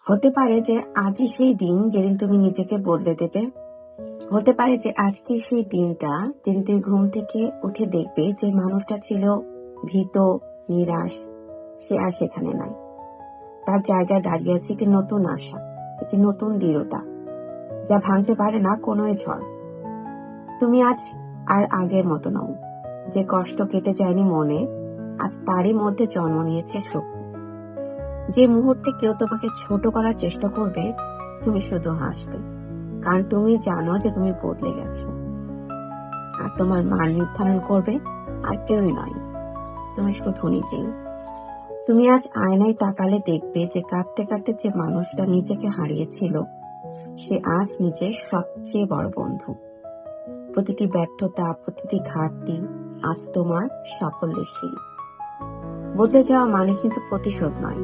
হতে পারে যে আজই সেই দিন যেদিন তুমি নিজেকে বদলে দেবে। হতে পারে যে আজকে সেই দিনটা যেদিন তুমি ঘুম থেকে উঠে দেখবে যে মানুষটা ছিল ভীত, নিরাশ, সে আর সেখানে নাই। তার জায়গায় দাঁড়িয়ে আছে একটি নতুন আশা, একটি নতুন দৃঢ়তা, যা ভাঙতে পারে না কোনো ঝড়। তুমি আজ আর আগের মতো নও। যে কষ্ট কেটে যায়নি মনে, আজ তারই মধ্যে জন্ম নিয়েছে শক্তি। যে মুহূর্তে কেউ তোমাকে ছোট করার চেষ্টা করবে, তুমি শুধু হাসবে, কারণ তুমি জানো যে তুমি বদলে গেছো। আর তোমার মান নির্ধারণ করবে আর কেউই নয়, তুমি শুধু নিজেই। তুমি আজ আয়নায় তাকালে দেখবে যে কাঁদতে কাঁদতে যে মানুষটা নিজেকে হারিয়েছিল, সে আজ নিজের সবচেয়ে বড় বন্ধু। প্রতিটি ব্যর্থতা, প্রতিটি ঘাটতি আজ তোমার সাফল্যের সিঁড়ি। বদলে যাওয়া মানে কিন্তু প্রতিশোধ নয়,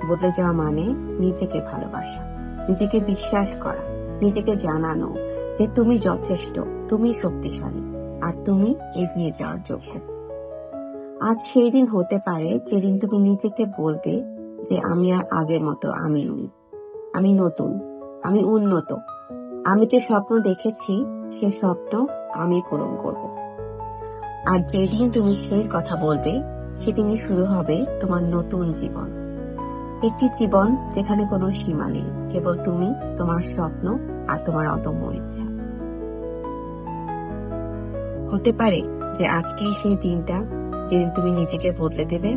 বদলে যাওয়া মানে নিজেকে ভালোবাসা, নিজেকে বিশ্বাস করা, নিজেকে জানানো যে তুমি যথেষ্ট, তুমি শক্তিশালী, আর তুমি এগিয়ে যাওয়ার যোগ্য। আজ সেই দিন হতে পারে যেদিন তুমি নিজেকে বলবে যে আমি আর আগের মতো আমি নই, আমি নতুন, আমি উন্নত, আমি যে স্বপ্ন দেখেছি সে স্বপ্ন আমি পূরণ করব। আর যেদিন তুমি সেই কথা বলবে, সেদিনই শুরু হবে তোমার নতুন জীবন। একটি জীবন যেখানে কোনো সীমা নেই, কেবল তুমি, তোমার স্বপ্ন আর তোমার অদম্য ইচ্ছা। হতে পারে যে আজকেই সেই দিনটা যেদিন তুমি নিজেকে বদলে দেবে।